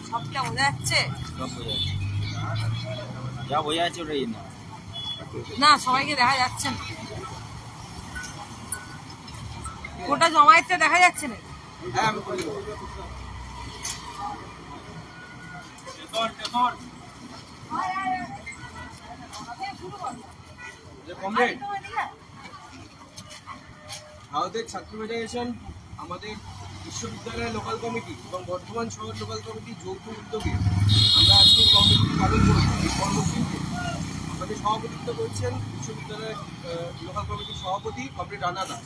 সবটা বোঝা যাচ্ছে, যা বোঝা যাচ্ছে ওটাই না, না সবাইকে দেখা যাচ্ছে না, ওটা জমায়েতে দেখা যাচ্ছে না। হ্যাঁ আমি করি। ভারতের ছাত্র ফেডারেশন আমাদের বিশ্ববিদ্যালয়ের লোকাল কমিটি এবং বর্ধমান শহর লোকাল কমিটি যৌথ উদ্যোগে আমরা আজকে কর্মসূচি পালন করছি। এই কর্মসূচিতে আমাদের সভাপতিত্ব করছেন বিশ্ববিদ্যালয়ের লোকাল কমিটির সভাপতি কমরেড রানা দাস।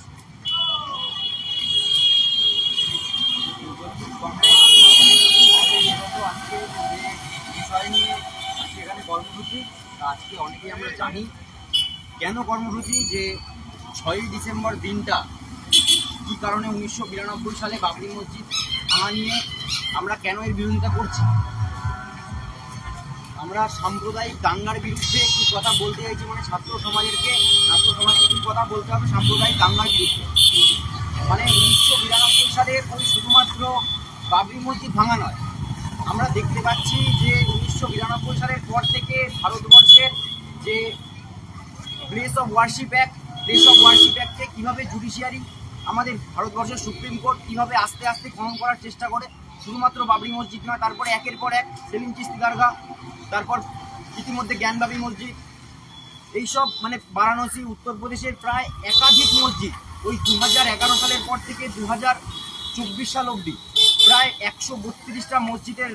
আজকে বিষয় নিয়ে আজকে এখানে কর্মসূচি, আজকে অনেকেই আমরা জানি কেন কর্মসূচি, যে 6ই ডিসেম্বর দিনটা কী কারণে 1992 সালে বাবরি মসজিদ ভাঙা নিয়ে আমরা কেন এর বিরোধিতা করছি। আমরা সাম্প্রদায়িক দাঙ্গার বিরুদ্ধে একটি কথা বলতে চাইছি, মানে ছাত্র সমাজকে একটি কথা বলতে হবে সাম্প্রদায়িক দাঙ্গার বিরুদ্ধে। মানে 1992 সালের ওই শুধুমাত্র বাবরি মসজিদ ভাঙা নয়, আমরা দেখতে পাচ্ছি যে 1992 সালের পর থেকে ভারতবর্ষের যে প্লেস অফ ওয়ার্শিপ অ্যাক্টে কীভাবে জুডিশিয়ারি, আমাদের ভারতবর্ষের সুপ্রিম কোর্ট কীভাবে আস্তে আস্তে খনন করার চেষ্টা করে, শুধুমাত্র বাবরি মসজিদ নয়, তারপরে একের পর এক সেলিম চিশতি দরগা, তারপর ইতিমধ্যে জ্ঞানবাপী মসজিদ, এইসব মানে বারাণসী উত্তরপ্রদেশের প্রায় একাধিক মসজিদ ওই 2011 সালের পর থেকে 2024 সাল অবধি প্রায় 132টা মসজিদের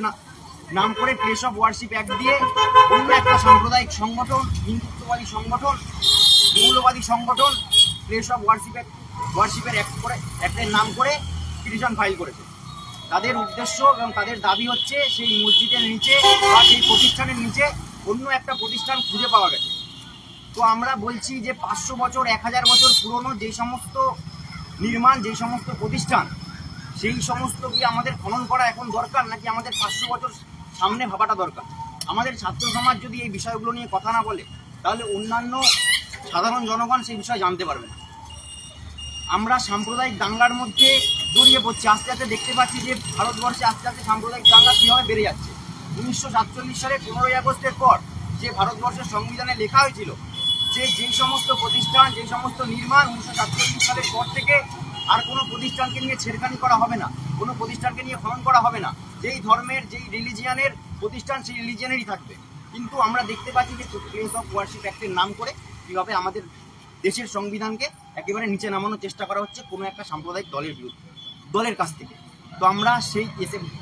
নাম করে প্লেস অফ ওয়ার্শিপ অ্যাক্ট দিয়ে অন্য একটা সাম্প্রদায়িক সংগঠন, হিন্দুত্ববাদী সংগঠন, মৌলবাদী সংগঠন প্লেস অফ ওয়ার্শিপের অ্যাক্টের নাম করে পিটিশন ফাইল করেছে। তাদের উদ্দেশ্য এবং তাদের দাবি হচ্ছে সেই মসজিদের নিচে বা সেই প্রতিষ্ঠানের নিচে অন্য একটা প্রতিষ্ঠান খুঁজে পাওয়া গেছে। তো আমরা বলছি যে 500 বছর 1000 বছর পুরনো যেই সমস্ত নির্মাণ, যেই সমস্ত প্রতিষ্ঠান, সেই সমস্ত কি আমাদের খনন করা এখন দরকার, নাকি আমাদের 500 বছর সামনে ভাবাটা দরকার? আমাদের ছাত্র সমাজ যদি এই বিষয়গুলো নিয়ে কথা না বলে, তাহলে অন্যান্য সাধারণ জনগণ সেই বিষয় জানতে পারবে না। আমরা সাম্প্রদায়িক দাঙ্গার মধ্যে জড়িয়ে পড়ছি, আস্তে আস্তে দেখতে পাচ্ছি যে ভারতবর্ষে আস্তে আস্তে সাম্প্রদায়িক দাঙ্গা কীভাবে বেড়ে যাচ্ছে। 1947 সালে 15ই আগস্টের পর যে ভারতবর্ষের সংবিধানে লেখা হয়েছিল যে যেই সমস্ত প্রতিষ্ঠান, যেই সমস্ত নির্মাণ 1947 সালের পর থেকে আর কোনো প্রতিষ্ঠানকে নিয়ে ছেড়খানি করা হবে না, কোনো প্রতিষ্ঠানকে নিয়ে খনন করা হবে না, যেই ধর্মের যেই রিলিজিয়ানের প্রতিষ্ঠান সেই রিলিজিয়ানেরই থাকবে। কিন্তু আমরা দেখতে পাচ্ছি যে প্লেস অফ ওয়ার্শিপ অ্যাক্টের নাম করে কীভাবে আমাদের দেশের সংবিধানকে একেবারে নিচে নামানোর চেষ্টা করা হচ্ছে কোনো একটা সাম্প্রদায়িক দলের কাছ থেকে। তো আমরা সেই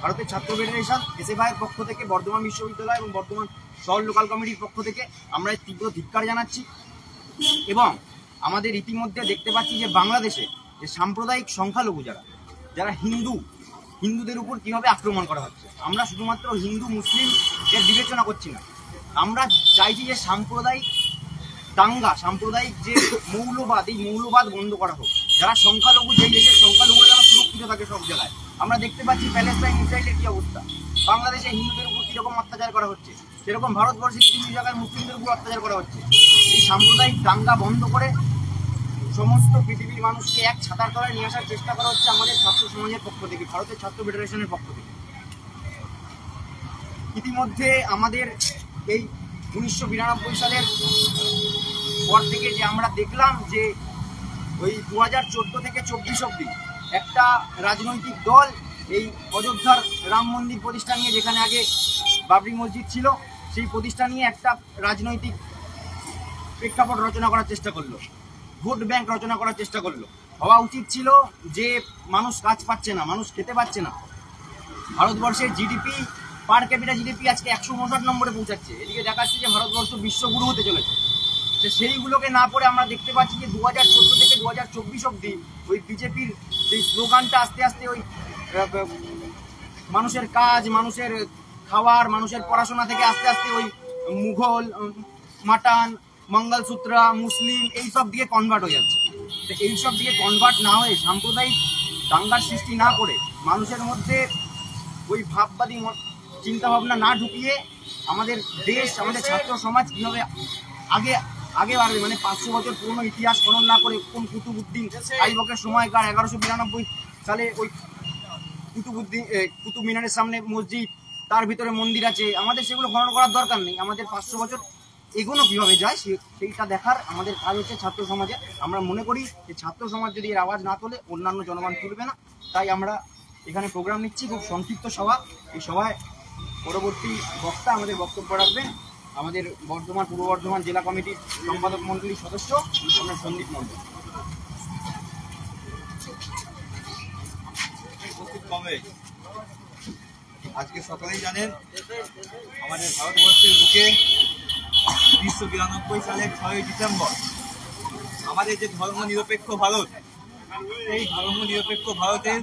ভারতের ছাত্র ফেডারেশন এসএফআইয়ের পক্ষ থেকে, বর্ধমান বিশ্ববিদ্যালয় এবং বর্ধমান শহর লোকাল কমিটির পক্ষ থেকে আমরা তীব্র ধিক্কার জানাচ্ছি। এবং আমাদের ইতিমধ্যে দেখতে পাচ্ছি যে বাংলাদেশে যে সাম্প্রদায়িক সংখ্যালঘু যারা হিন্দুদের উপর কীভাবে আক্রমণ করা হচ্ছে। আমরা শুধুমাত্র হিন্দু মুসলিম এর বিবেচনা করছি না, আমরা চাইছি যে সাম্প্রদায়িক দাঙ্গা, সাম্প্রদায়িক যে মৌলবাদ, এই মৌলবাদ বন্ধ করা হোক। যারা সংখ্যালঘু, যেই দেশের সংখ্যালঘু যেন সুরক্ষিত থাকে সব জায়গায়। আমরা দেখতে পাচ্ছি প্যালেস্টাইন, ইসরায়েলের কী অবস্থা, বাংলাদেশে হিন্দুদের উপর কীরকম অত্যাচার করা হচ্ছে, সেরকম ভারতবর্ষে কিছু জায়গায় মুসলিমদের উপর অত্যাচার করা হচ্ছে। এই সাম্প্রদায়িক দাঙ্গা বন্ধ করে সমস্ত পৃথিবীর মানুষকে এক ছাতার তলায় নিয়ে আসার চেষ্টা করা হচ্ছে আমাদের ছাত্র সমাজের পক্ষ থেকে, ভারতের ছাত্র ফেডারেশনের পক্ষ থেকে। ইতিমধ্যে আমাদের এই 1992 সালের পর থেকে যে আমরা দেখলাম যে ওই 2014 থেকে 24 অবধি একটা রাজনৈতিক দল এই অযোধ্যার রাম মন্দির প্রতিষ্ঠা নিয়ে, যেখানে আগে বাবরি মসজিদ ছিল, সেই প্রতিষ্ঠা নিয়ে একটা রাজনৈতিক প্রেক্ষাপট রচনা করার চেষ্টা করলো, ভোট ব্যাংক রচনা করার চেষ্টা করলো। হওয়া উচিত ছিল যে মানুষ কাজ পাচ্ছে না, মানুষ খেতে পাচ্ছে না। ভারতবর্ষের জিডিপি, পার ক্যাপিটা জিডিপি আজকে 159 নম্বরে পৌঁছাচ্ছে। এদিকে দেখাচ্ছে যে ভারতবর্ষ বিশ্বগুরু হতে চলেছে। তো সেইগুলোকে না পড়ে আমরা দেখতে পাচ্ছি যে 2014 থেকে 2024 অবধি ওই বিজেপির সেই স্লোগানটা আস্তে আস্তে ওই মানুষের কাজ, মানুষের খাওয়ার, মানুষের পড়াশোনা থেকে আস্তে আস্তে ওই মুঘল, মাটান, মঙ্গলসূত্রা, মুসলিম এইসব দিকে কনভার্ট হয়ে যাচ্ছে। তো এইসব দিকে কনভার্ট না হয়ে, সাম্প্রদায়িক দাঙ্গার সৃষ্টি না করে, মানুষের মধ্যে ওই ভাববাদী চিন্তাভাবনা না ঢুকিয়ে আমাদের দেশ, আমাদের ছাত্র সমাজ কীভাবে আগে বাড়বে, মানে 500 বছর পুরনো ইতিহাস খনন না করে কোন কুতুবউদ্দিন আইবকের সময়কার 1192 সালে ওই কুতুব মিনারের সামনে মসজিদ, তার ভিতরে মন্দির আছে, আমাদের সেগুলো খনন করার দরকার নেই। আমাদের 500 বছর এগুলো কিভাবে যায় সেইটা দেখার আমাদের কাজ হচ্ছে ছাত্র সমাজে। আমরা মনে করি যে ছাত্র সমাজ যদি এর আওয়াজ না তোলে অন্যান্য জনগণ তুলবে না, তাই আমরা এখানে প্রোগ্রাম নিচ্ছি। খুব সংক্ষিপ্ত সভা। এই সভায় পরবর্তী বক্তা আমাদের বক্তব্য রাখবেন আমাদের পূর্ব বর্ধমান জেলা কমিটির সম্পাদক মণ্ডলীর সদস্য আমরা সন্দীপ মণ্ডল। আজকে সকলেই জানেন আমাদের ভারতবর্ষের বুকে 1992 সালের 6ই ডিসেম্বর আমাদের যে ধর্মনিরপেক্ষ ভারত, সেই ধর্মনিরপেক্ষ ভারতের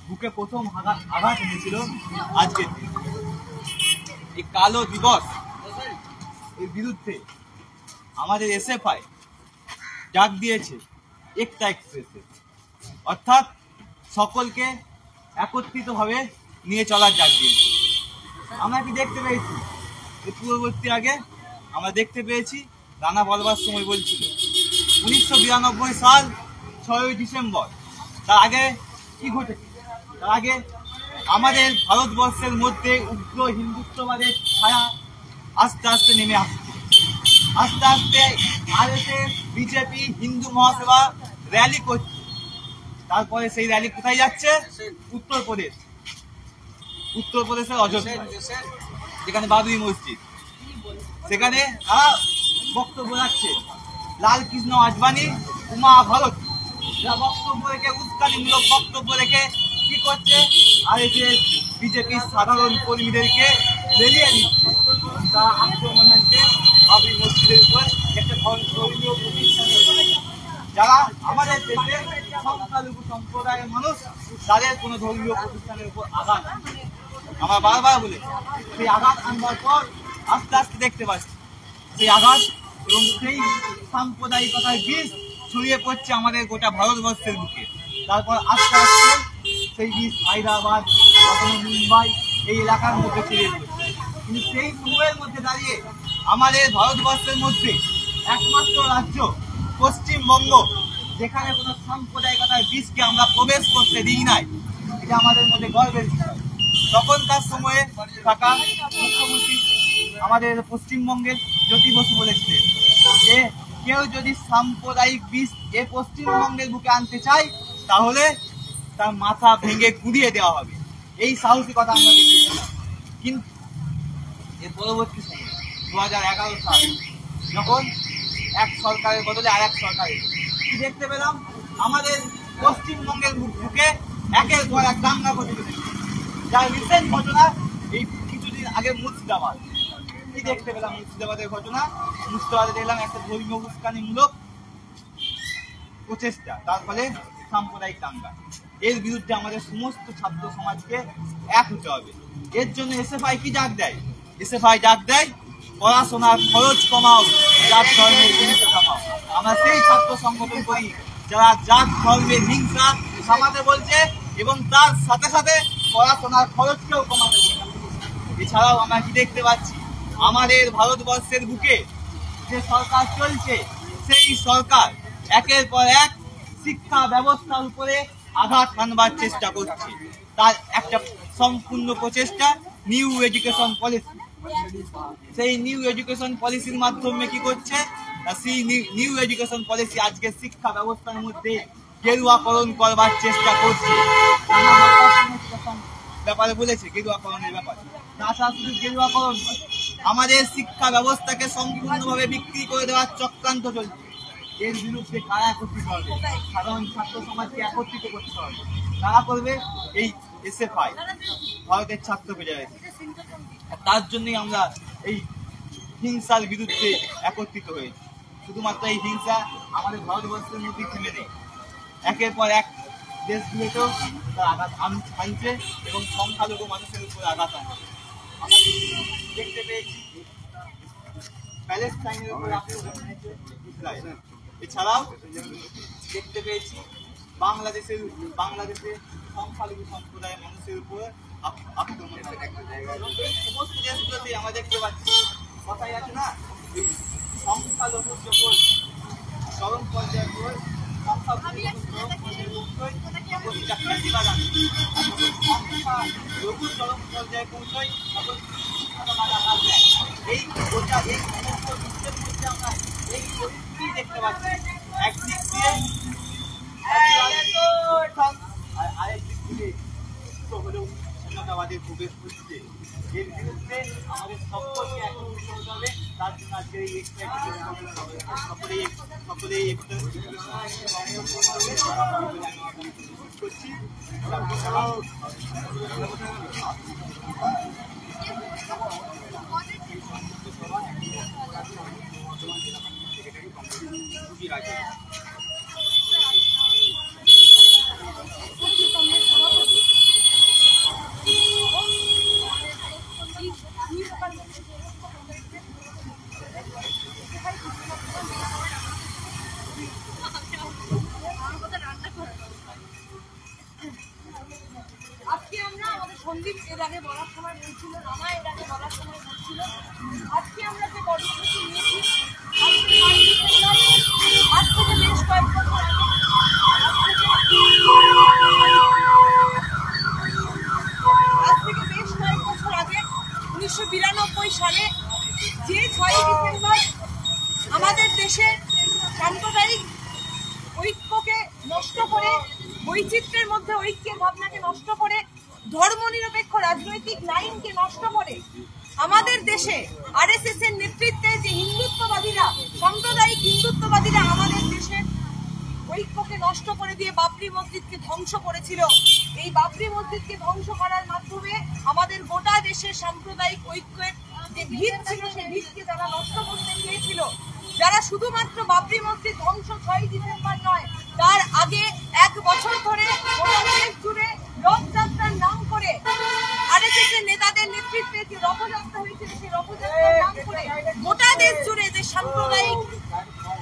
বুকে প্রথম আঘাত এনেছিল আজকের দিন। এই কালো দিবস এর বিরুদ্ধে আমাদের এসএফআই ডাক দিয়েছে একতা এক্সপ্রেসে, অর্থাৎ সকলকে একত্রিতভাবে নিয়ে চলার ডাক দিয়েছে। আমরা কি দেখতে পেয়েছি এর পূর্ববর্তী আগে আমরা দেখতে পেয়েছি রানা বলবার সময় বলছিল 1992 সাল 6ই ডিসেম্বর। তার আগে কি ঘটেছে? তার আগে আমাদের ভারতবর্ষের মধ্যে উগ্র হিন্দুত্ববাদের ছায়া আস্তে আস্তে নেমে আসছে। আস্তে আস্তে RSS, বিজেপি, হিন্দু মহাসভা র্যালি করছে। তারপরে সেই র্যালি কোথায় যাচ্ছে? উত্তরপ্রদেশের অযোধ্যা, যেখানে বাবরি মসজিদ, সেখানে বক্তব্য রাখছে লাল কৃষ্ণ আডবাণী, উমা ভারত, যা বক্তব্য রেখে উস্কানিমূলক বক্তব্য রেখে কি করছে? RSS, বিজেপির সাধারণ কর্মীদেরকে লেলিয়ে দিচ্ছে। তারা আক্রমণ হচ্ছে বাবরি মসজিদের উপর, একটা ধর্মীয় প্রতিষ্ঠানের উপর। যারা আমাদের দেশের সংখ্যালঘু সম্প্রদায়ের মানুষ, তাদের কোনো ধর্মীয় প্রতিষ্ঠানের উপর আঘাত আমরা বারবার বলেছি। সেই আঘাত আনবার পর আস্তে আস্তে দেখতে পাচ্ছি সেই আঘাত এবং সেই সাম্প্রদায়িকতার বীজ ছড়িয়ে পড়ছে আমাদের গোটা ভারতবর্ষের বুকে। তারপর আস্তে আস্তে সেই বীজ হায়দ্রাবাদ, মুম্বাই এই এলাকার মধ্যে ছড়িয়ে পড়ছে। কিন্তু সেই সময়ের মধ্যে দাঁড়িয়ে আমাদের ভারতবর্ষের মধ্যে একমাত্র রাজ্য পশ্চিমবঙ্গ, যেখানে কোনো সাম্প্রদায়িকতার বীজকে আমরা প্রবেশ করতে দিই নাই, এটা আমাদের মধ্যে গর্বের বিষয়। তখনকার সময়ে থাকা মুখ্যমন্ত্রী আমাদের পশ্চিমবঙ্গের জ্যোতি বসু বলেছিলেন যে কেউ যদি সাম্প্রদায়িক বীজ এ পশ্চিমবঙ্গের বুকে আনতে চায় তাহলে তার মাথা ভেঙে গুঁড়িয়ে দেওয়া হবে। এই সাহসিকতা আমরা দেখিয়েছিলাম। কিন্তু এর পরবর্তী সময় 2011 সাল যখন এক সরকারের বদলে আর এক সরকার কি দেখতে পেলাম? আমাদের পশ্চিমবঙ্গের বুকে একের পর এক দাঙ্গা ঘটে চলেছে। যার রিসেন্ট ঘটনা এই কিছুদিন আগে মুর্শিদাবাদ। কি দেখতে পেলাম মুর্শিদাবাদের ঘটনা? মুর্শিদাবাদে দেখলাম একটা ধর্মীয় উস্কানিমূলক প্রচেষ্টা, তার ফলে সাম্প্রদায়িক দাঙ্গা। এর বিরুদ্ধে আমাদের সমস্ত ছাত্র সমাজকে এক হতে হবে। এর জন্য এসএফআই কি ডাক দেয়? এসএফআই ডাক দেয় পড়াশোনার খরচ কমাও, জাত ধর্মের হিংসা কমাও। আমরা সেই ছাত্র সংগঠন করি যারা জাত ধর্মের হিংসা থামাতে বলছে এবং তার সাথে সাথে পড়াশোনার খরচকেও কমাতে বলছে। এছাড়াও আমরা কি দেখতে পাচ্ছি? আমাদের ভারতবর্ষের বুকে যে সরকার চলছে, সেই সরকার একের পর এক শিক্ষা ব্যবস্থার উপরে আঘাত হানবার চেষ্টা করছে। তার একটা সম্পূর্ণ প্রচেষ্টা নিউ এডুকেশন পলিসি। সেই নিউ এডুকেশন পলিসির মাধ্যমে কি করছে? সেই নিউ এডুকেশন পলিসি আজকে শিক্ষা ব্যবস্থার মধ্যে গেরুয়াকরণ করবার চেষ্টা করছে। ব্যাপারে বলেছে গেরুয়াকরণের ব্যাপারে, তাছাড়া শুধু গেরুয়াকরণ নয়, আমাদের শিক্ষা ব্যবস্থাকে সম্পূর্ণভাবে বিক্রি করে দেওয়ার চক্রান্ত চলছে। এর বিরুদ্ধে কারা একত্রিত হবে? সাধারণ ছাত্র সমাজকে একত্রিত করতে হবে। কারা করবে? এই এসএফআই, ভারতের ছাত্র ফেডারেশন। তার জন্যই আমরা এই হিংসার বিরুদ্ধে একত্রিত হয়েছি। শুধুমাত্র এই হিংসা আমাদের ভারতবর্ষের মধ্যে থেমে নেই, একের পর এক দেশগুলোতেও তার আঘাত আনছে এবং সংখ্যালঘু মানুষের উপর আঘাত আনছে। আমরা দেখতে পেয়েছি প্যালেস্টাইনের উপর আক্রমণ হয়েছে ইসরায়েল। এছাড়াও দেখতে পেয়েছি বাংলাদেশে সংখ্যালঘু সম্প্রদায়ের মানুষের উপর আক্রমণ হয়েছে। এই সমস্ত দেশগুলোতেই আমরা দেখতে পাচ্ছি কথাই আছে না, সংখ্যালঘুর যখন চরম পর্যায়ের এই গোটা এই সমস্ত বিশ্বের মধ্যে আমরা এই পরিস্থিতি দেখতে পাচ্ছি। একদিক দিয়ে আরেকদিক থেকে হলেও উন্নতবাদের প্রবেশ করছে। এর বিরুদ্ধে আমাদের সকলকে একত্রিত হতে হবে। তার জন্য আজকের এই সকলেই করছি। আজকে আমরা আমাদের সন্দীপ এর আগে বলার সময় বলছিল, রামা এর আগে বলার সময় বলছিল, আজকে আমরা যে কর্মসূচি নিয়েছি আজ থেকে বেশ কয়েক বছর আগে, আজ থেকে বেশ কয়েক বছর আগে 1992 সালে যে 6ই ডিসেম্বর আমাদের দেশের সাম্প্রদায়িক ঐক্যকে নষ্ট করে, বৈচিত্র্যের মধ্যে ঐক্যের ভাবনাকে নষ্ট করে, ধর্মনিরপেক্ষ রাজনৈতিক লাইনকে নষ্ট করে আমাদের দেশে আরএসএস এর নেতৃত্বে যে হিন্দুত্ববাদীরা, সাম্প্রদায়িক হিন্দুত্ববাদীরা আমাদের দেশের ঐক্যকে নষ্ট করে দিয়ে বাবরি মসজিদকে ধ্বংস করেছিল। এই বাবরি মসজিদকে ধ্বংস করার মাধ্যমে আমাদের গোটা দেশের সাম্প্রদায়িক ঐক্যের যে ভিত ছিল সেই ভিতকে তারা নষ্ট করতে চেয়েছিল। যারা শুধুমাত্র বাবরি মসজিদ ধ্বংস 6ই ডিসেম্বর নয়, তার আগে 1 বছর ধরে গোটা দেশ জুড়ে রথযাত্রার নাম করে আরএসএস এর নেতাদের নেতৃত্বে যে রথযাত্রা হয়েছিল, সেই রথযাত্রার নাম করে গোটা দেশ জুড়ে যে সাম্প্রদায়িক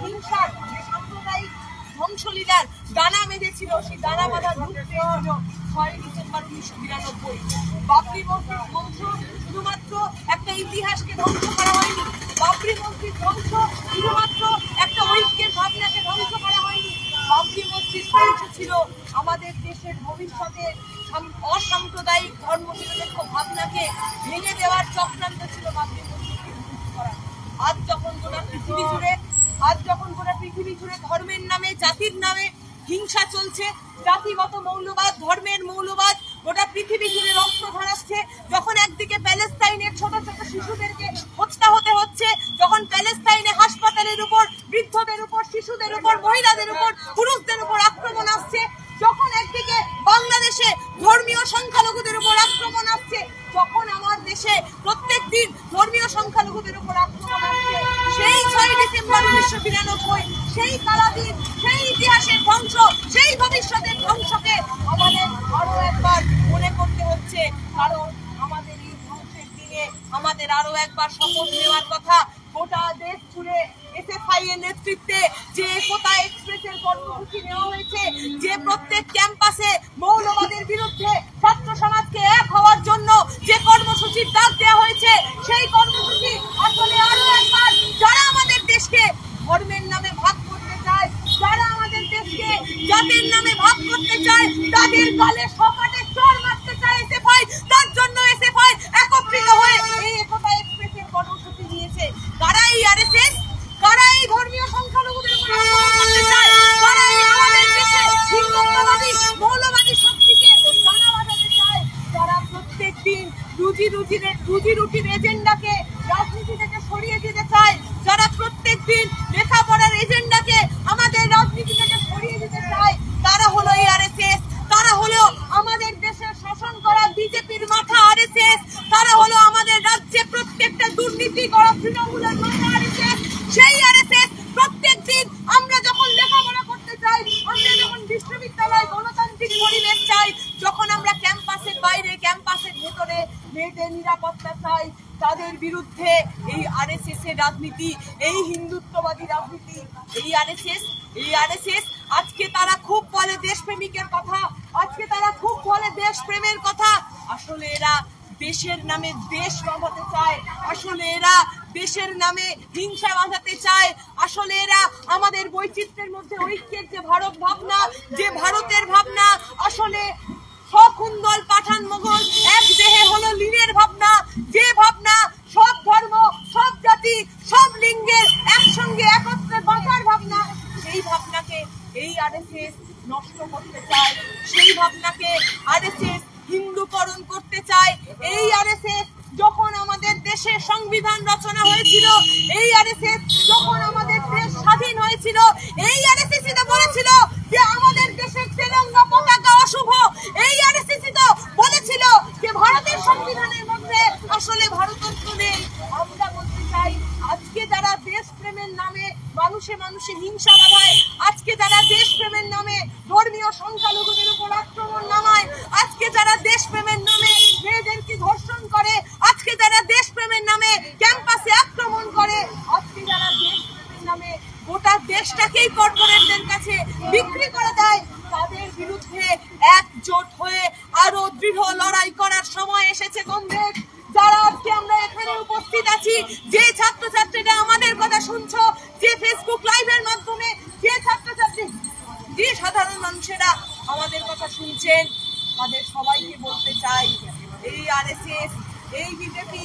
হিংসার, যে সাম্প্রদায়িক ধ্বংসলীলার দানা বেঁধেছিল, সেই দানা বাঁধা রূপ পেয়েছিল 6ই ডিসেম্বর 1992। বাবরি মসজিদ ধ্বংস শুধুমাত্র একটা ইতিহাসকে ধ্বংস করা হয়নি, বাবরি মসজিদ ধ্বংস শুধুমাত্র একটা ঐক্যের ভাবনাকে ধ্বংস করা হয়নি, বাবরি মসজিদ ধ্বংস ছিল আমাদের দেশের ভবিষ্যতে অসাম্প্রদায়িক ধর্মনিরপেক্ষ ভাবনাকে ভেঙে দেওয়ার চক্রান্ত ছিল বাবরি মসজিদকে ধ্বংস করা। আজ যখন গোটা পৃথিবী জুড়ে ধর্মের নামে, জাতির নামে হিংসা চলছে, জাতিগত মৌলবাদ, ধর্মের মৌলবাদ গোটা পৃথিবী জুড়ে রক্ত ঝরাচ্ছে, যখন একদিকে প্যালেস্তাইনের ছোট ছোট শিশুদেরকে হত্যা হতে হচ্ছে, যখন প্যালেস্তাইনে হাসপাতালের উপর, বৃদ্ধদের উপর, শিশুদের উপর, মহিলাদের উপর, পুরুষদের উপর আক্রমণ আসছে, যখন একদিকে বাংলাদেশে ধর্মীয় সংখ্যালঘুদের উপর আক্রমণ আসছে, যখন আমার দেশে প্রত্যেক দিন ধর্মীয় সংখ্যালঘুদের উপর আক্রমণ আসছে, সেই 6ই ডিসেম্বর 1992 সেই কালাদিন, সেই ইতিহাসের ধ্বংস, সেই ভবিষ্যতের ধ্বংসকে আমাদের আরো একবার মনে করতে হচ্ছে। কারণ আমাদের এই ধ্বংসের দিনে আমাদের আরো একবার শপথ নেওয়ার কথা। গোটা দেশ জুড়ে এসএফআই এর নেতৃত্বে যে একতা এক্সপ্রেসের কর্মসূচি নেওয়া হয়েছে, যে প্রত্যেক ক্যাম্পাসে মৌলবাদের বিরুদ্ধে ছাত্র সমাজকে এক হওয়ার জন্য যে কর্মসূচির ডাক দেওয়া হয়েছে, সেই কর্মসূচি আসলে আরো একবার যারা আমাদের দেশকে ধর্মের নামে ভাগ করতে চায়, যারা আমাদের দেশকে জাতির নামে ভাগ করতে চায়, তাদের গালে সপাটে চড় মারতে চায় এসএফআই, তার জন্য এসএফআই একত্রিত হয়ে এই একতা এক্সপ্রেসের কর্মসূচি নিয়েছে। কারা এই আরএসএস, কারা এই ধর্মীয় সংখ্যালঘুদের উপর আক্রমণ করতে চায়, কারা এই আমাদের দেশে হিন্দুত্ববাদী মৌলবাদী শক্তিকে দানা বাঁধাতে চায়, যারা প্রত্যেক দিন রুজি রুটির এজেন্ডাকে রাজনীতি থেকে সরিয়ে দিতে চায়, যারা প্রত্যেক দিন লেখাপড়ার এজেন্ডাকে আমাদের রাজনীতি থেকে সরিয়ে দিতে চায়, তারা হলো এই আরএসএস, তারা হলো আমাদের দেশের শাসন করা বিজেপির মাথা আরএসএস, তারা হলো আমাদের রাজ্যে প্রত্যেকটা দুর্নীতি করা তৃণমূলের মাথা আরএসএস। সেই আরএসএস প্রত্যেক দিন আমরা যখন লেখাপড়া করতে চাই, আমরা যখন বিশ্ববিদ্যালয় গণতান্ত্রিক পরিবেশ চাই, যখন আমরা ক্যাম্পাসের বাইরে, ক্যাম্পাসের ভেতরে মেয়েদের নিরাপত্তা চাই, তাদের বিরুদ্ধে এই আরএসএস এর রাজনীতি, এই হিন্দুত্ববাদী রাজনীতি, এই আরএসএস আজকে তারা খুব বলে দেশপ্রেমিকের কথা, আজকে তারা খুব বলে দেশপ্রেমের কথা, আসলে এরা দেশের নামে দেশ বাঁধাতে চায়, আসলে এরা দেশের নামে হিংসা বাঁধাতে চায়। আসলে এরা আমাদের বৈচিত্র্যের মধ্যে ঐক্যের যে ভারত ভাবনা, যে ভারতের ভাবনা, আসলে সকুন্দল পাঠান মোগল এক দেহে হলো লীনের ভাবনা, যে ভাবনা সব ধর্ম, সব জাতি, সব লিঙ্গের একসঙ্গে একত্রে বাঁচার ভাবনা, সেই ভাবনাকে এই আরএসএস নষ্ট করতে চায়। সেই ভাবনাকে আরএসএস হিন্দুকরণ করতে চায়। এই আরএসএস যখন আমাদের দেশে সংবিধান রচনা হয়েছিল, এই আরএসএস যখন আমাদের দেশ স্বাধীন হয়েছিল, এই আরএসএস তো বলেছিল যে আমাদের দেশের তেরঙ্গা পতাকা অশুভ। এই আরএসএস তো বলেছিল যে ভারতের সংবিধানের মধ্যে আসলে ভারতত্ব নেই। আমরা বলতে চাই, আজকে যারা দেশপ্রেমের নামে মানুষে মানুষে হিংসা বাড়ায়, আজকে যারা দেশপ্রেমের নামে ধর্মীয় সংখ্যালঘুদের উপর আক্রমণ নামায়, আজকে যারা দেশপ্রেমের নামে মেয়েদেরকে ধর্ষণ করে, আজকে যারা দেশপ্রেমের নামে ক্যাম্পাসে আক্রমণ করে, আজকে যারা দেশপ্রেমের নামে গোটা দেশটাকেই কর্পোরেটদের কাছে বিক্রি করে দেয়, তাদের বিরুদ্ধে একজোট হয়ে আরো দৃঢ় লড়াই করার সময় এসেছে কমরেড। যারা আজকে আমরা এখানে উপস্থিত আছি, যে ছাত্রছাত্রীরা আমাদের কথা শুনছো, যে ফেসবুক লাইভের মাধ্যমে যে ছাত্রছাত্রী, যে সাধারণ মানুষেরা আমাদের কথা শুনছেন, তাদের সবাইকে বলতে চাই, এই আরএসএস, এই বিজেপি,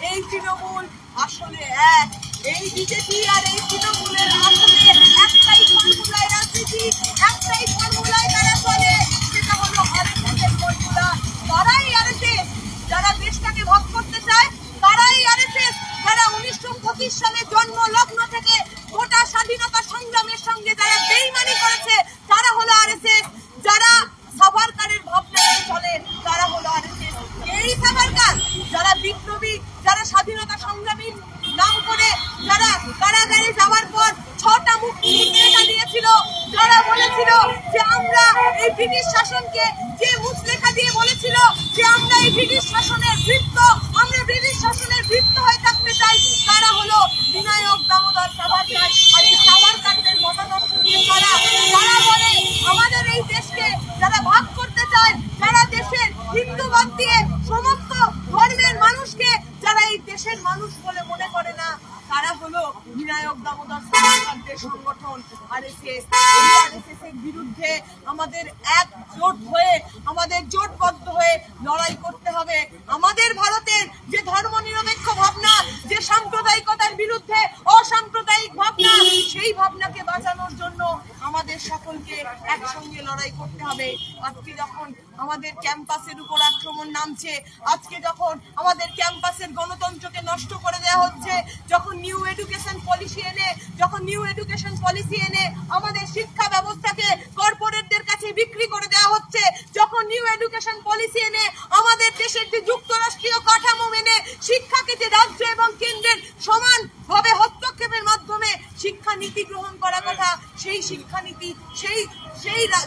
এই তৃণমূল আসলে এক। এই বিজেপি আর এই তৃণমূলের আসলে একটাই ফর্মুলায় রাজনীতি, একটাই ফর্মুলায় তারা চলে, সেটা হলো আরএসএসের ফর্মুলা। তারাই আরএসএস যারা দেশটাকে ভাগ করতে চায়, তারাই আরএসএস যারা 1925 সালে জন্ম লগ্ন থেকে গোটা স্বাধীনতা সংগ্রামের সঙ্গে যারা বেইমানি করেছে, তারা হলো আরএসএস। যারা সাভারকারের ভাবনা চলে, তারা হলো আরএসএস। এই সাভারকার যারা বিপ্লবী, যারা স্বাধীনতা সংগ্রামীর নাম করে যারা কারাগারে যাওয়ার পর 6টা মুক্তিযোদ্ধা দিয়েছিল, যারা বলেছিল যে আমরা এই ব্রিটিশ শাসনকে, যে মুচলেখা দিয়ে বলেছিল যে আমরা এই ব্রিটিশ শাসনের বৃত্ত, আমরা ব্রিটিশ শাসনের বৃত্ত হয়ে থাকতে চাই, তারা হলো বিনায়ক দামোদর সাভারকার। আর এই সাভারকারদের মতাদর্শ নিয়ে তারা বলে আমাদের এই দেশকে যারা ভাগ করতে চায়, যারা দেশের হিন্দুবাদ দিয়ে সমস্ত ধর্মের মানুষকে যারা এই দেশের মানুষ বলে মনে করে না, তারা হলো বিনায়ক দামোদর সাভারকারদের সংগঠন আরএসএস। এই আরএসএস এর বিরুদ্ধে আমাদের একজোট হয়ে, আমাদের জোটবদ্ধ হয়ে লড়াই করতে হবে। আমাদের ভারতের যে ধর্মনিরপেক্ষ ভাবনা, যে সাম্প্রদায়িকতার বিরুদ্ধে অসাম্প্রদায়িক ভাবনা, সেই ভাবনাকে বাঁচানোর জন্য আমাদের সকলকে একসঙ্গে লড়াই করতে হবে। আজকে যখন আমাদের ক্যাম্পাসের উপর আক্রমণ নামছে, আজকে যখন আমাদের ক্যাম্পাসের গণতন্ত্রকে নষ্ট করে দেওয়া হচ্ছে, যখন নিউ এডুকেশন পলিসি এনে আমাদের শিক্ষা ব্যবস্থাকে কর্পোরেটদের কাছে বিক্রি করে দেওয়া হচ্ছে, যখন নিউ এডুকেশন পলিসি এনে আমাদের দেশের যে যুক্তরাষ্ট্রীয় কাঠামো মেনে শিক্ষাকে যে রাজ্য এবং কেন্দ্রের সমানভাবে হস্তক্ষেপের মাধ্যমে শিক্ষা নীতি গ্রহণ করা কথা, সেই শিক্ষানীতি, সেই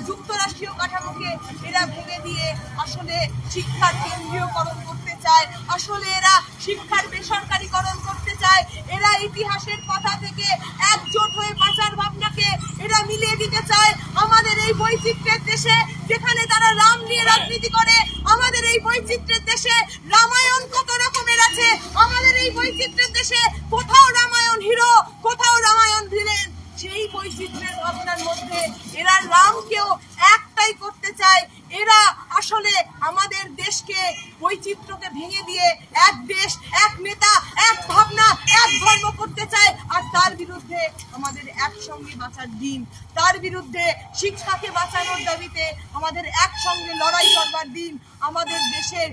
যুক্তরাষ্ট্রীয় কাঠামোকে এরা ভেঙে দিয়ে আসলে শিক্ষার কেন্দ্রীয়করণ করতে চায়, আসলে এরা শিক্ষার বেসরকারীকরণ করতে চায়। এরা ইতিহাসের কথা থেকে একজোট হয়ে বাঁচার ভাবনাকে এরা মিলিয়ে দিতে চায় আমাদের এই বৈচিত্র্যের দেশে, যেখানে তারা রাম নিয়ে রাজনীতি করে। আমাদের এই বৈচিত্র্যের দেশে রামায়ণ কত রকমের আছে, আমাদের এই বৈচিত্র্যের দেশে কোথাও রামায়ণ হিরো, কোথাও রামায়ণ ভিলেন। সেই বৈচিত্র্যের ভাবনার মধ্যে এরা রামকেও একটাই করতে চায়। এরা আসলে আমাদের দেশকে, বৈচিত্র্যকে ভেঙে দিয়ে এক দেশ, এক নেতা, এক ভাবনা, এক ধর্ম করতে চায়। আর তার বিরুদ্ধে আমাদের একসঙ্গে বাঁচার দিন, তার বিরুদ্ধে শিক্ষাকে বাঁচানোর দাবিতে আমাদের একসঙ্গে লড়াই করবার দিন। আমাদের দেশের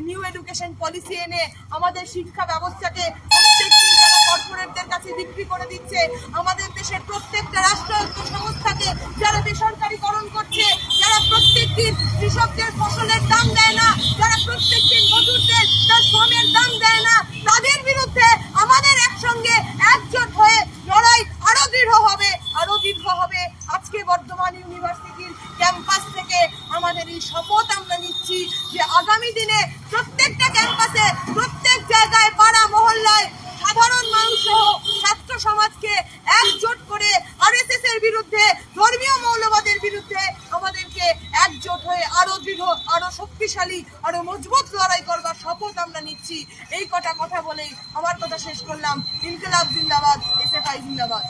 নিউ এডুকেশন পলিসি এনে আমাদের শিক্ষা ব্যবস্থাকে প্রত্যেকদিন যারা কর্পোরেটদের কাছে বিক্রি করে দিচ্ছে, আমাদের দেশের প্রত্যেকটা রাষ্ট্রায়ত্ত সংস্থাকে যারা বেসরকারীকরণ করছে, যারা প্রত্যেকদিন কৃষকদের ফসলের দাম দেয় না, যারা প্রত্যেকদিন মজুরদের তার শ্রমের দাম দেয় না, তাদের বিরুদ্ধে আমাদের একসঙ্গে একজোট হয়ে লড়াই আরো দৃঢ় হবে। আজকে বর্ধমান ইউনিভার্সিটির ক্যাম্পাস থেকে আমাদের এই শপথ আমরা নিচ্ছি যে আগামী দিনে প্রত্যেকটা ক্যাম্পাসে, প্রত্যেক জায়গায়, পাড়া মহল্লায় সাধারণ মানুষ সহ ছাত্র সমাজকে একজোট করে আরএসএস এর বিরুদ্ধে, ধর্মীয় মৌলবাদের বিরুদ্ধে আমাদেরকে একজোট হয়ে আরো দৃঢ়, আরো শক্তিশালী, আরো মজবুত লড়াই করবার শপথ আমরা নিচ্ছি। এই কটা কথা বলেই আমার কথা শেষ করলাম। ইনকিলাব জিন্দাবাদ, এসএফআই জিন্দাবাদ।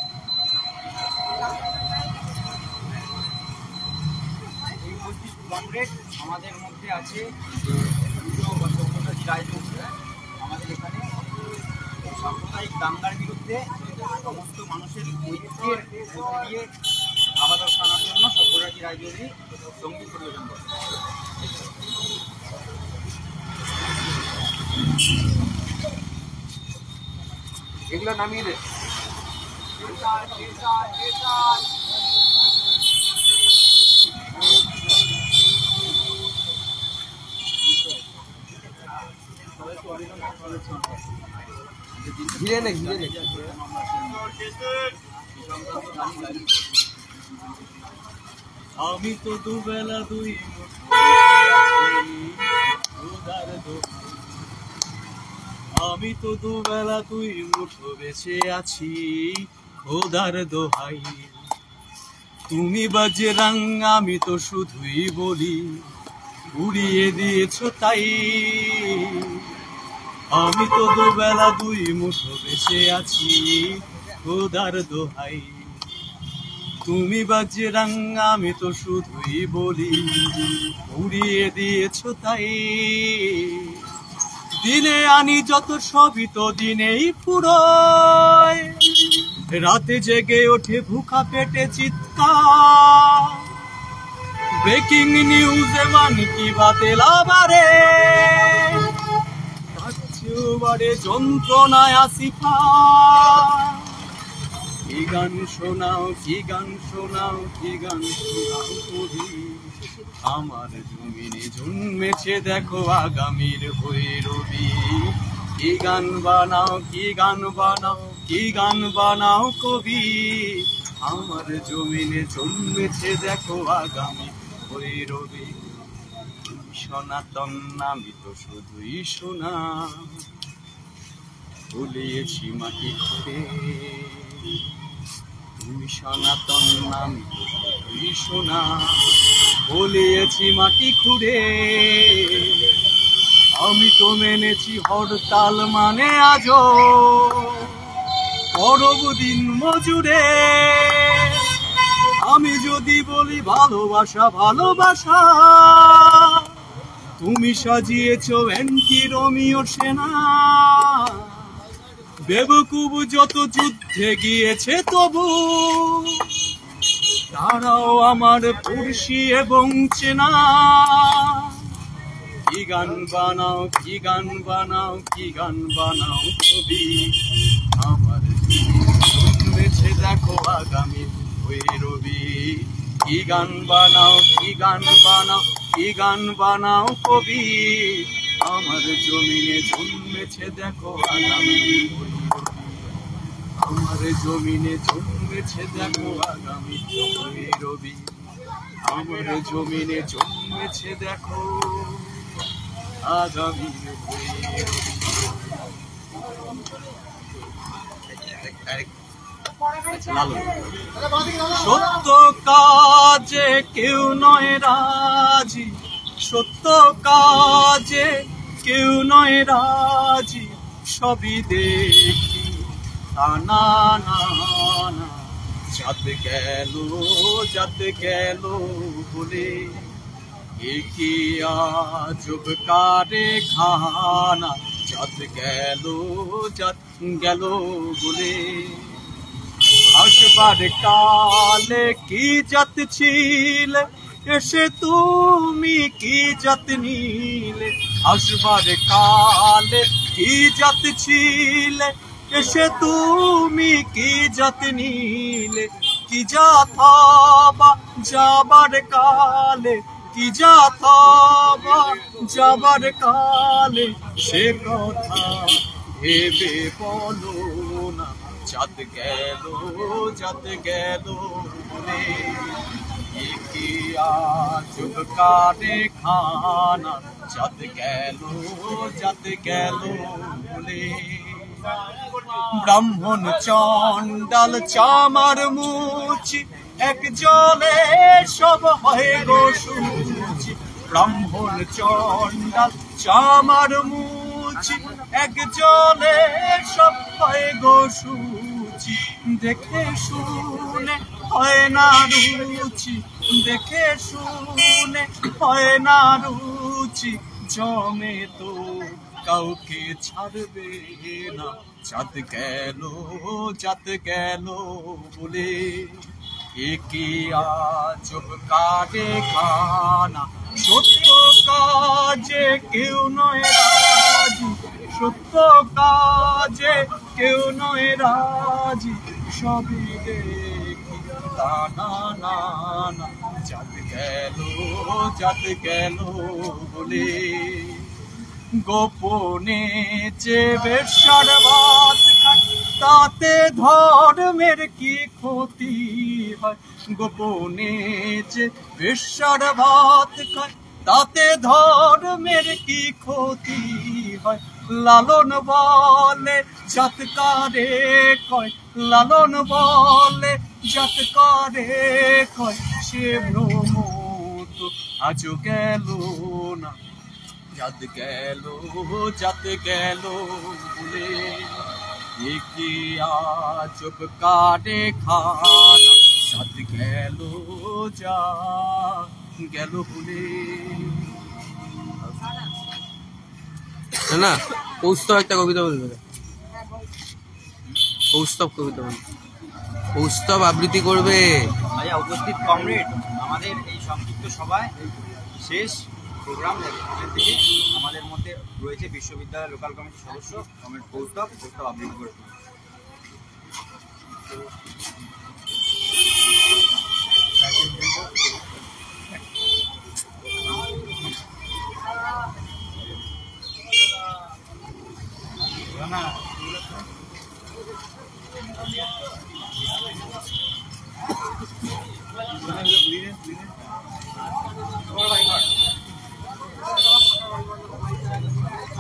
এই উপস্থিত কমরেড আমাদের মধ্যে আছে রায়চৌধুরী। আমাদের এখানে সাম্প্রদায়িক দাঙ্গার বিরুদ্ধে সমস্ত মানুষের ঐক্যের মধ্যে দিয়ে আবাদত আনার জন্য সব্যসাচী রায়চৌধুরী সঙ্গীত পরিবেশন করে। এগুলো নামিয়ে দে। ঘিরে নে, ঘিরে নে। আমি তো দুবেলা দুই আমি তো দুবেলা দুই মুঠো বেঁচে আছি খোদার দোহাই। তুমি বাজরাং আমি তো শুধুই বলি উড়িয়ে দিয়েছো তাই। আমি তো দুবেলা দুই মুঠো বেঁচে আছি খোদার দোহাই। তুমি বাজরাং আমি তো শুধুই বলি উড়িয়ে দিয়েছো তাই। দিনে আনি যত সবই তো দিনেই ফুরোয়, রাতে জেগে ওঠে ভুখা পেটে চিৎকার। ব্রেকিং নিউজে মানে কি বাতেল আবারে, বারে যন্ত্রণায় আসিফা। কি গান শোনাও, কি গান শোনাও, কি গান শোনাও কবি। আমার জমিনে জন্মেছে দেখো আগামীর ভৈরবী। কি গান বানাও, কি গান বানাও, কি গান বানাও কবি। আমার জমিনে জন্মেছে দেখো আগামী ভৈরবী। সনাতন আমি তো শুধুই শোনা ভুলিয়েছি মাটি খুঁড়ে। তুমি সনাতন আমি তো শুধুই শোনা ভুলিয়েছি মাটি খুঁড়ে। আমি তো মেনেছি হরতাল মানে আজও পরব দিন মজুরে। আমি যদি বলি ভালোবাসা ভালোবাসা, তুমি সাজিয়েছো অ্যান্টি রোমিও সেনা। বেবকুব যত যুদ্ধে গিয়েছে তবু তারাও আমার পড়শি এবং চেনা। কি গান বানাও, কি গান বানাও, কি গান বানাও কবি। আমার জন্মেছে দেখো আগামী ভৈরবী। কি গান বানাও, কি গান বানাও, কি গান বানাও কবি। আমার জমিনে জন্মেছে দেখো আগামী ভৈরবী। আমার জমিনে জন্মেছে দেখো আগামী ভৈরবী। আমার জমিনে জন্মেছে দেখো আগামী ভৈরবী। সত্য কাজে কেউ নয় রাজি, সত্য কাজে কেউ নয় রাজি। সবই দেখি না না না, যাত গেল বলে। কি আজব কারখানা, যাত গেল বলে। আসবার কালে কি জাত ছিলে, এসে তুমি কি জাত নিলে। আসবার কালে কি জাত ছিলে, এসে তুমি কি জাত নিলে। কি জাত হবা যাবার কালে, কি জাত হবা যাবার কালে। সে কথা ভেবে বলো না, যাত গেল বলে। কি আজব কারখানা, যাত গেল বলে। ব্রাহ্মণ চণ্ডাল চামার মুচি, এক জলে সব হয় গো সুচি। ব্রাহ্মণ চণ্ডাল চামার মুচি এক জলে সব হয় গো সুচি দেখে শুনে হয় না রুচি দেখে শুনে হয় না রুচি জমে তো কাউকে ছাড়বে না জাত গেল বলে একে আজব কাটে খানা সত্য কাজে কেউ নয় রাজি সত্য কাজে কেউ নয় রাজি সবই দেখি তা না না না জাত গেল বলে গোপনে যে বেশ্যার ভাত খায় তাতে ধর্মের কি ক্ষতি হয় গোপনে যে বেশ্যার ভাত খায় তাতে ধর্মের কি ক্ষতি হয় লালন বলে জাতকারে কয় লালন বলে জাতকারে কয় সে ভ্রম তো আজও গেল না জাত গেল বলে একে আজব কাটে খানা জাত গেল বলে না কৌস্তব একটা কবিতা বলবে কৌস্তব কবিতা বলবে কৌস্তব আবৃত্তি করবে ভাইয়া উপস্থিত কমরেড আমাদের এই সংক্ষিপ্ত সভায় শেষ প্রোগ্রাম থেকে আমাদের মধ্যে রয়েছে বিশ্ববিদ্যালয় লোকাল কমিটির সদস্য কমরেড কৌস্তব আবৃত্তি করবে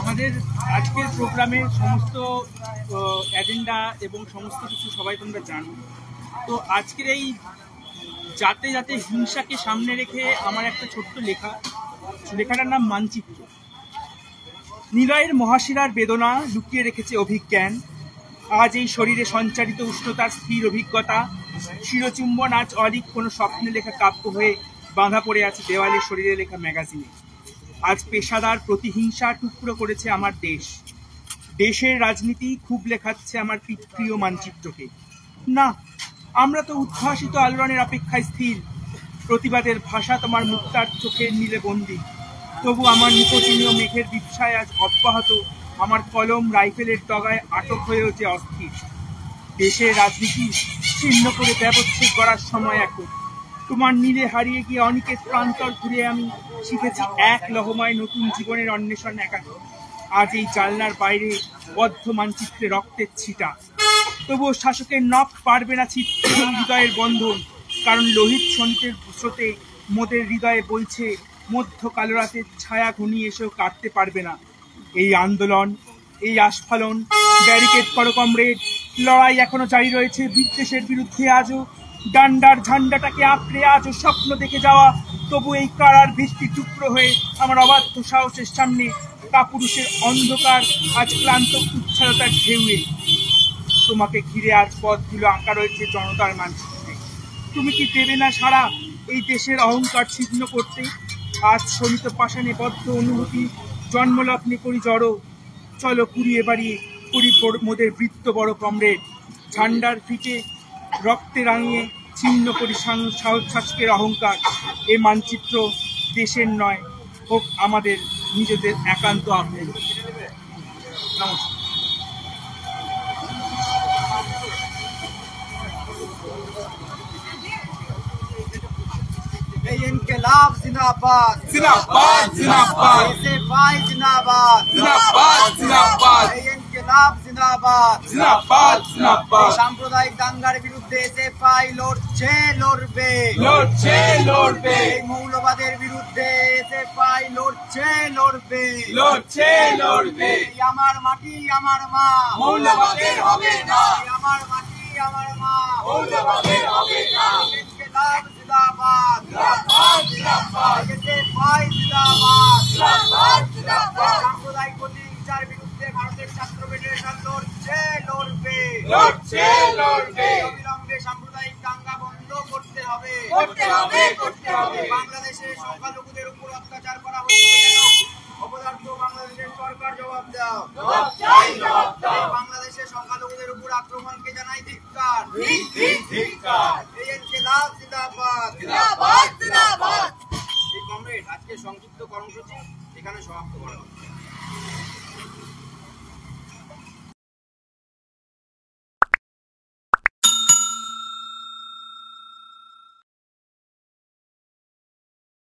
আমাদের আজকের প্রোগ্রামের সমস্ত এজেন্ডা এবং সমস্ত কিছু সবাই তোমরা জানো। তো আজকের এই যাতে যাতে হিংসাকে সামনে রেখে আমার একটা ছোট্ট লেখাটার নাম মানচিত্র। নিলয়ের মহাশিরার বেদনা লুকিয়ে রেখেছে অভিজ্ঞান, আজ এই শরীরে সঞ্চারিত উষ্ণতার স্থির অভিজ্ঞতা শিরচুম্বন আজ অলিক কোনো স্বপ্নে লেখা কাব্য হয়ে বাঁধা পড়ে আছে দেওয়ালে শরীরে লেখা ম্যাগাজিনে। আজ পেশাদার প্রতিহিংসা টুকরো করেছে আমার দেশের রাজনীতি খুব লেখাচ্ছে আমার প্রিয় মানচিত্রকে। না, আমরা তো উদ্ভাসিত আলোড়নের অপেক্ষায় স্থির, প্রতিবাদের ভাষা তোমার মুক্তার চোখের নীলে বন্দী, তবু আমার নিকোচিনীয় মেঘের বিপসায় আজ অব্যাহত আমার কলম রাইফেলের ডগায় আটক হয়েও যে অস্থির। দেশের রাজনীতি ছিন্ন করে ব্যবচ্ছেদ করার সময় এখন, তোমার নীলে হারিয়ে গিয়ে অনেকের প্রান্তর ঘুরে আমি শিখেছি এক লহমায় নতুন জীবনের অন্বেষণ একাকি। আজ এই জানলার বাইরে বদ্ধ মানচিত্রে রক্তের ছিটা, তবুও শাসকের নখ পারবে না ছিটতে হৃদয়ের বন্ধন, কারণ লোহিত সন্তের স্রোতে মোদের হৃদয়ে বইছে মধ্য কালো রাতের ছায়া ঘনিয়ে এসেও কাটতে পারবে না এই আন্দোলন, এই আস্ফালন। ব্যারিকেড করো কমরেড, লড়াই এখনো জারি রয়েছে বিদ্বেষের বিরুদ্ধে। আজও ডান্ডার ঝান্ডাটাকে আঁকড়ে আজও স্বপ্ন দেখে যাওয়া, তবু এই কারার ভিত্তি টুকরো হয়ে আমার অবাধ্য সাহসের সামনে কাপুরুষের অন্ধকার আজ ক্লান্ত উচ্ছলতার ঢেউয়ে। তোমাকে ঘিরে আজ পথগুলো আঁকা রয়েছে জনতার মানচিত্রে। তুমি কি দেবে না সারা এই দেশের অহংকার ছিন্ন করতে? আজ শোণিত পাষাণে বদ্ধ অনুভূতি জন্মলগ্নে করি জড়ো, চলো কুড়িয়ে বাড়িয়ে করি মোদের বৃত্ত বড় কমরেড। ঝান্ডার ফিকে রক্তে রাঙিয়ে ছিন্ন করি শাসকের অহংকার। এ মানচিত্র দেশের নয়, হোক আমাদের নিজেদের একান্ত আহ্বান। নমস্কার। इनकलाब जिंदाबाद जिंदाबाद जिंदाबाद भाई जिंदाबाद जिंदाबाद जिंदाबाद इनकलाब जिंदाबाद जिंदाबाद जिंदाबाद সাম্প্রদায়িক দাঙ্গার বিরুদ্ধে এসএফআই লড়ছে লড়বে এই মৌলবাদের বিরুদ্ধে এসএফআই লড়ছে লড়বে আমার মাটি আমার মা মৌলবাদের হবে না, আমার মাটি আমার মা মৌলবাদের হবে না। ইনকলাব জিন্দাবাদ জিন্দাবাদ ভাই জিন্দাবাদ সাম্প্রদায়িক প্রতিহিংসার বিরুদ্ধে ভারতের ছাত্র ফেডারেশন লড়ছে অবিলম্বে সাম্প্রদায়িক দাঙ্গা বন্ধ করতে হবে বাংলাদেশে সংখ্যালঘুদের উপর অত্যাচার করা হচ্ছে কেন অপদার্থ বাংলাদেশের সরকার জবাব দাও বাংলাদেশের সংখ্যালঘুদের উপর আক্রমণকে জানাই ধিক্কার জিন্দাবাদ এই কমরেড আজকে সংক্ষিপ্ত কর্মসূচি এখানে সমাপ্ত করা হবে।